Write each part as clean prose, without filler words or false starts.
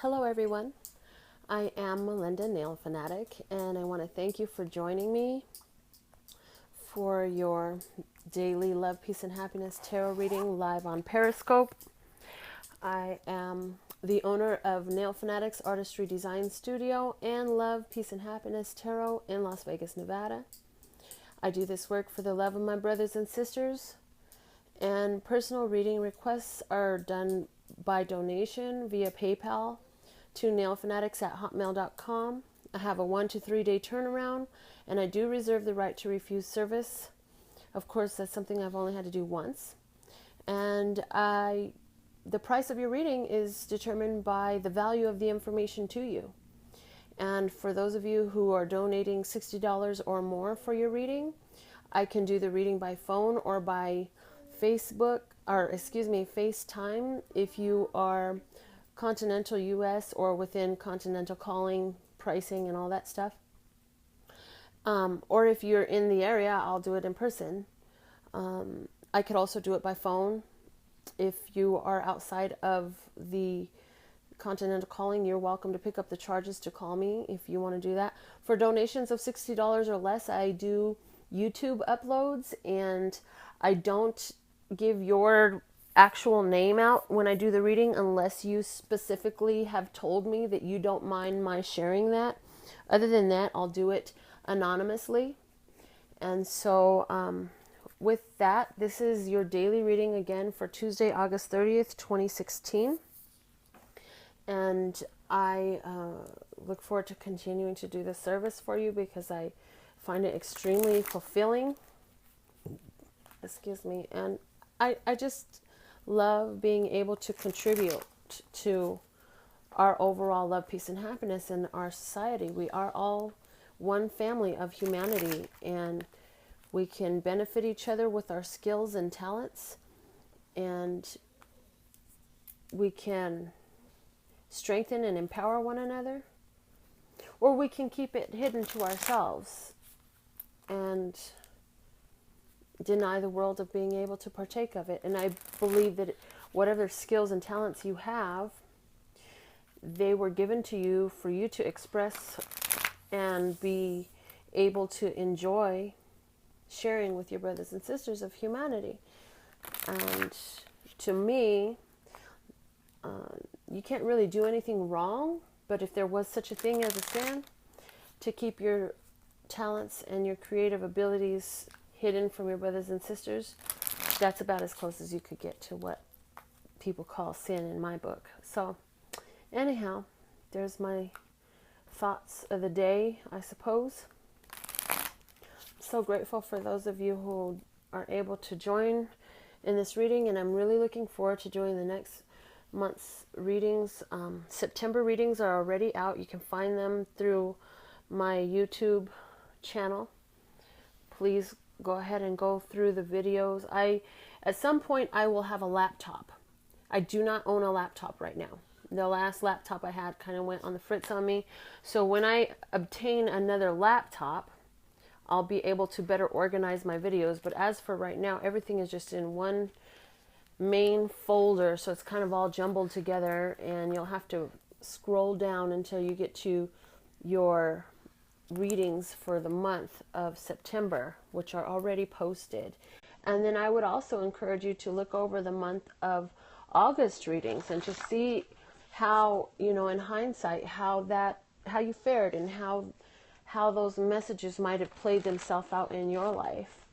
Hello everyone, I am Melinda, Nail Fanatic, and I want to thank you for joining me for your daily Love, Peace, and Happiness tarot reading live on Periscope. I am the owner of NailFanat's Artistry Design Studio and Love, Peace, and Happiness Tarot in Las Vegas, Nevada. I do this work for the love of my brothers and sisters, and personal reading requests are done by donation via PayPal to nailfanatics@hotmail.com. I have a 1 to 3 day turnaround, and I do reserve the right to refuse service. Of course, that's something I've only had to do once. And the price of your reading is determined by the value of the information to you. And for those of you who are donating $60 or more for your reading, I can do the reading by phone or by FaceTime if you are continental US or within continental calling, pricing, and all that stuff. Or if you're in the area, I'll do it in person. I could also do it by phone. If you are outside of the continental calling, you're welcome to pick up the charges to call me if you want to do that. For donations of $60 or less, I do YouTube uploads, and I don't give your actual name out when I do the reading unless you specifically have told me that you don't mind my sharing that. Other than that, I'll do it anonymously. And so with that, this is your daily reading again for Tuesday, August 30th, 2016. And I look forward to continuing to do this service for you because I find it extremely fulfilling. Excuse me. And I just love being able to contribute to our overall love, peace, and happiness in our society. We are all one family of humanity, and we can benefit each other with our skills and talents, and we can strengthen and empower one another, or we can keep it hidden to ourselves and deny the world of being able to partake of it. And I believe that whatever skills and talents you have, they were given to you for you to express and be able to enjoy sharing with your brothers and sisters of humanity. And to me, you can't really do anything wrong, but if there was such a thing as a sin, to keep your talents and your creative abilities hidden from your brothers and sisters, that's about as close as you could get to what people call sin in my book. So anyhow, there's my thoughts of the day, I suppose. I'm so grateful for those of you who are able to join in this reading, and I'm really looking forward to doing the next month's readings. September readings are already out. You can find them through my YouTube channel. Please go ahead and go through the videos. At some point I will have a laptop. I do not own a laptop right now. The last laptop I had kind of went on the fritz on me. So when I obtain another laptop, I'll be able to better organize my videos. But as for right now, everything is just in one main folder, so it's kind of all jumbled together, and you'll have to scroll down until you get to your readings for the month of September, which are already posted. And then I would also encourage you to look over the month of August readings and to see how, in hindsight, how you fared and how those messages might have played themselves out in your life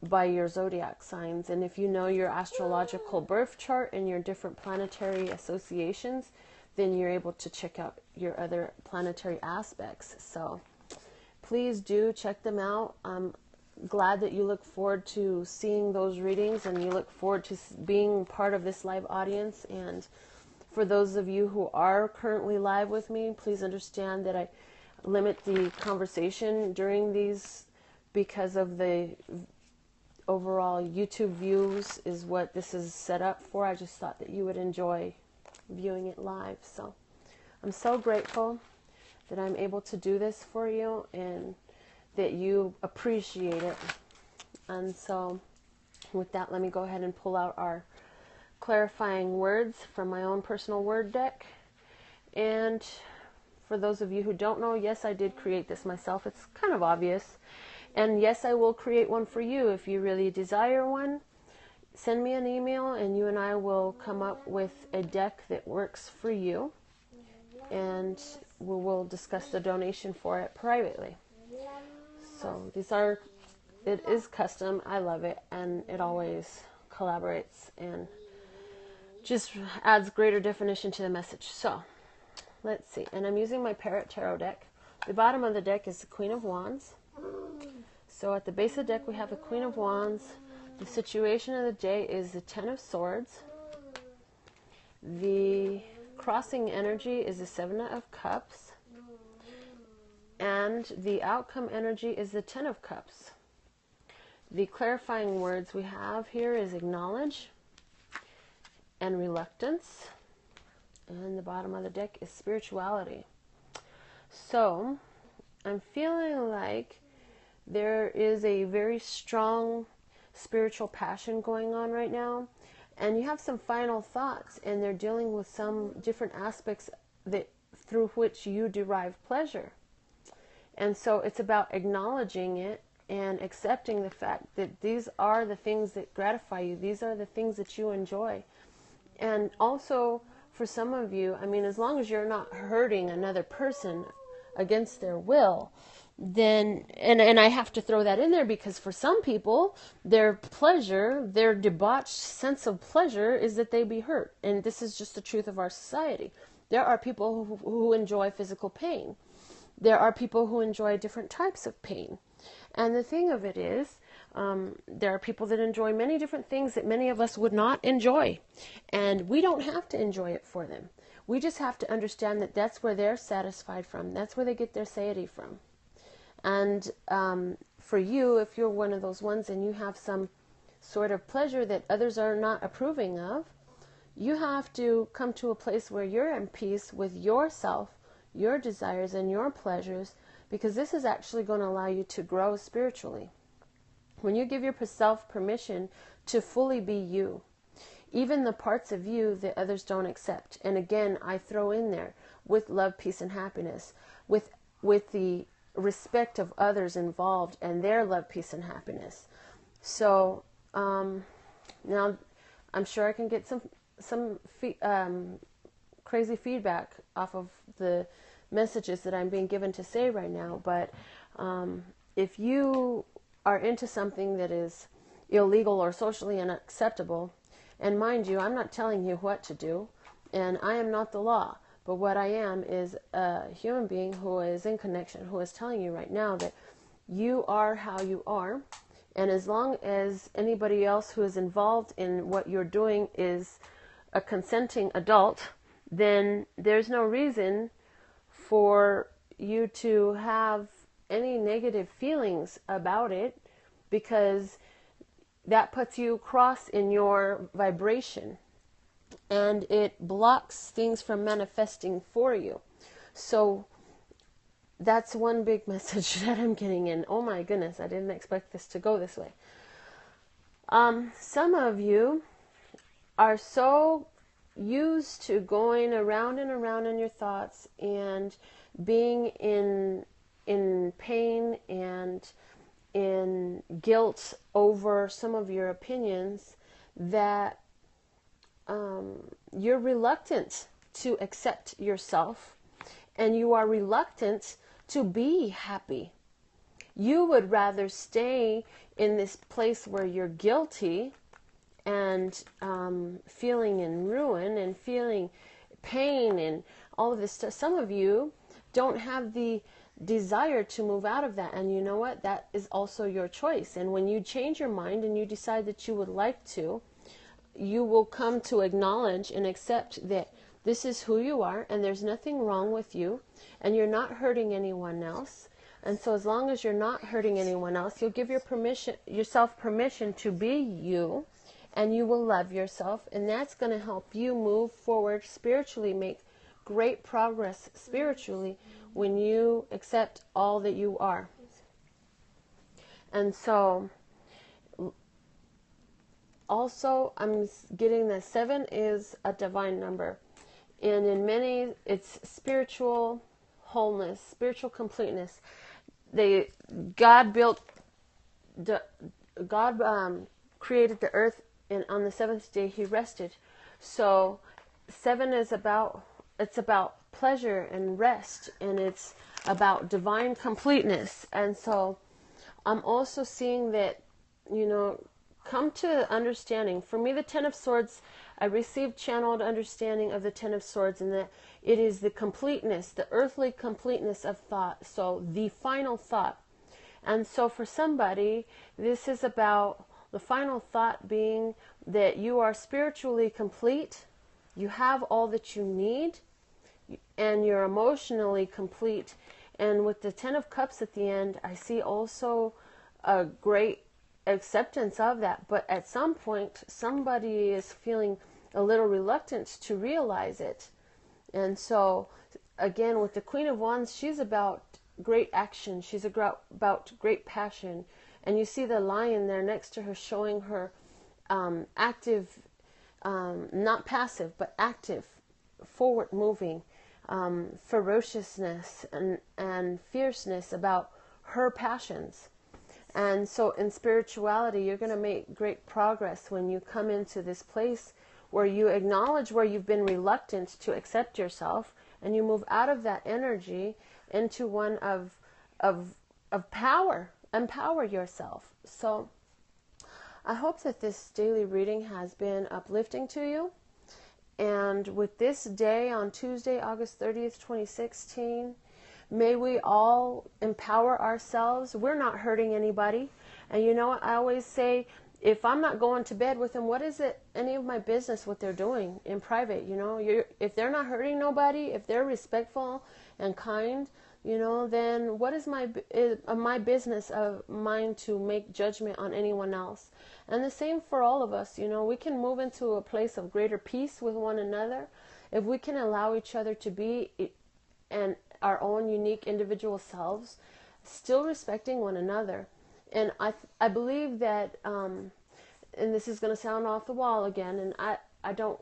by your zodiac signs. And if you know your astrological birth chart and your different planetary associations, then you're able to check out your other planetary aspects. So please do check them out. I'm glad that you look forward to seeing those readings and you look forward to being part of this live audience. And for those of you who are currently live with me, please understand that I limit the conversation during these because of the overall YouTube views is what this is set up for. I just thought that you would enjoy viewing it live. So I'm so grateful that I'm able to do this for you and that you appreciate it. And so with that, let me go ahead and pull out our clarifying words from my own personal word deck. And for those of you who don't know, yes, I did create this myself. It's kind of obvious. And yes, I will create one for you if you really desire one. Send me an email and you and I will come up with a deck that works for you. And we will discuss the donation for it privately. So it is custom. I love it. And it always collaborates and just adds greater definition to the message. So let's see. And I'm using my Parrot Tarot deck. The bottom of the deck is the Queen of Wands. So at the base of the deck we have the Queen of Wands. The situation of the day is the Ten of Swords. The crossing energy is the Seven of Cups. And the outcome energy is the Ten of Cups. The clarifying words we have here is acknowledge and reluctance. And the bottom of the deck is spirituality. So I'm feeling like there is a very strong spiritual passion going on right now, and you have some final thoughts, and they're dealing with some different aspects that through which you derive pleasure. And so it's about acknowledging it and accepting the fact that these are the things that gratify you. These are the things that you enjoy. And also for some of you, I mean, as long as you're not hurting another person against their will, then, and I have to throw that in there because for some people, their pleasure, their debauched sense of pleasure is that they be hurt. And this is just the truth of our society. There are people who enjoy physical pain. There are people who enjoy different types of pain. And the thing of it is, there are people that enjoy many different things that many of us would not enjoy. And we don't have to enjoy it for them. We just have to understand that that's where they're satisfied from. That's where they get their satiety from. And for you, if you're one of those ones and you have some sort of pleasure that others are not approving of, you have to come to a place where you're in peace with yourself, your desires, and your pleasures, because this is actually going to allow you to grow spiritually. When you give yourself permission to fully be you, even the parts of you that others don't accept. And again, I throw in there with love, peace, and happiness, with the respect of others involved and their love, peace, and happiness. So now I'm sure I can get some crazy feedback off of the messages that I'm being given to say right now. But if you are into something that is illegal or socially unacceptable, and mind you, I'm not telling you what to do, and I am not the law. But what I am is a human being who is in connection, who is telling you right now that you are how you are. And as long as anybody else who is involved in what you're doing is a consenting adult, then there's no reason for you to have any negative feelings about it, because that puts you cross in your vibration. And it blocks things from manifesting for you. So that's one big message that I'm getting in. Oh my goodness, I didn't expect this to go this way. Some of you are so used to going around and around in your thoughts and being in pain and in guilt over some of your opinions that you're reluctant to accept yourself, and you are reluctant to be happy. You would rather stay in this place where you're guilty and feeling in ruin and feeling pain and all of this stuff. Some of you don't have the desire to move out of that, and you know what? That is also your choice. And when you change your mind and you decide that you would like to, you will come to acknowledge and accept that this is who you are, and there's nothing wrong with you, and you're not hurting anyone else. And so as long as you're not hurting anyone else, you'll give yourself permission to be you, and you will love yourself, and that's going to help you move forward spiritually, make great progress spiritually when you accept all that you are. And so also, I'm getting that 7 is a divine number. And in many, it's spiritual wholeness, spiritual completeness. They God built the God created the earth, and on the seventh day He rested. So 7 is about, it's about pleasure and rest, and it's about divine completeness. And so I'm also seeing that, you know, come to understanding. For me, the Ten of Swords, I received channeled understanding of the Ten of Swords, and that it is the completeness, the earthly completeness of thought. So the final thought. And so for somebody, this is about the final thought being that you are spiritually complete, you have all that you need, and you're emotionally complete. And with the Ten of Cups at the end, I see also a great acceptance of that. But at some point, somebody is feeling a little reluctant to realize it. And so, again, with the Queen of Wands, she's about great action. She's about great passion. And you see the lion there next to her, showing her active, not passive, but active, forward moving, ferociousness and fierceness about her passions. And so in spirituality, you're going to make great progress when you come into this place where you acknowledge where you've been reluctant to accept yourself, and you move out of that energy into one of power. Empower yourself. So I hope that this daily reading has been uplifting to you. And with this day on Tuesday, August 30th, 2016, may we all empower ourselves. We're not hurting anybody. And you know what? I always say, if I'm not going to bed with them, what is it any of my business what they're doing in private? You know, if they're not hurting nobody, if they're respectful and kind, you know, then what is my business of mine to make judgment on anyone else? And the same for all of us. You know, we can move into a place of greater peace with one another if we can allow each other to be and our own unique individual selves, still respecting one another. And I believe that, and this is going to sound off the wall again, and I don't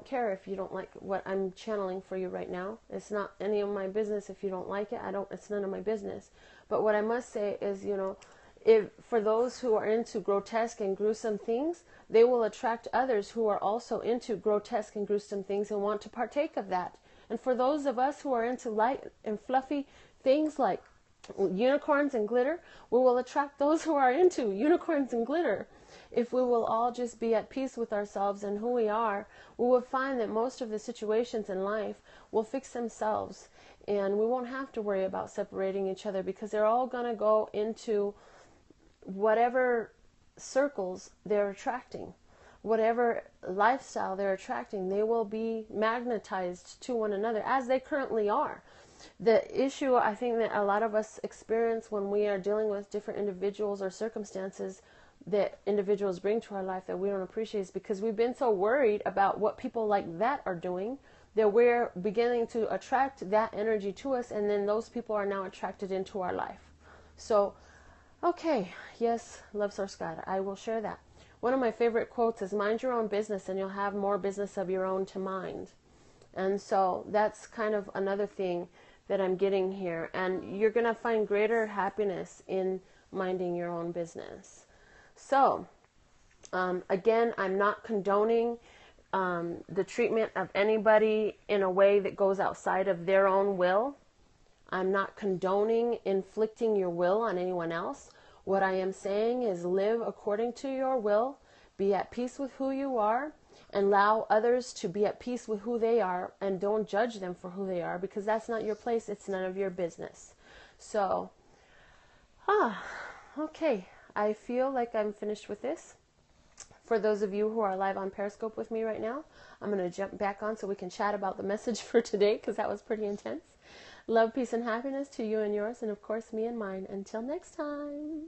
care if you don't like what I'm channeling for you right now. It's not any of my business if you don't like it. It's none of my business. But what I must say is, you know, if for those who are into grotesque and gruesome things, they will attract others who are also into grotesque and gruesome things and want to partake of that. And for those of us who are into light and fluffy things like unicorns and glitter, we will attract those who are into unicorns and glitter. If we will all just be at peace with ourselves and who we are, we will find that most of the situations in life will fix themselves, and we won't have to worry about separating each other, because they're all going to go into whatever circles they're attracting, whatever lifestyle they're attracting. They will be magnetized to one another as they currently are. The issue I think that a lot of us experience when we are dealing with different individuals or circumstances that individuals bring to our life that we don't appreciate is because we've been so worried about what people like that are doing that we're beginning to attract that energy to us, and then those people are now attracted into our life. So, okay, yes, love source God, I will share that. One of my favorite quotes is, mind your own business and you'll have more business of your own to mind. And so that's kind of another thing that I'm getting here. And you're going to find greater happiness in minding your own business. So, again, I'm not condoning the treatment of anybody in a way that goes outside of their own will. I'm not condoning inflicting your will on anyone else. What I am saying is live according to your will, be at peace with who you are, and allow others to be at peace with who they are, and don't judge them for who they are, because that's not your place. It's none of your business. So, okay. I feel like I'm finished with this. For those of you who are live on Periscope with me right now, I'm going to jump back on so we can chat about the message for today, because that was pretty intense. Love, peace, and happiness to you and yours, and of course me and mine. Until next time.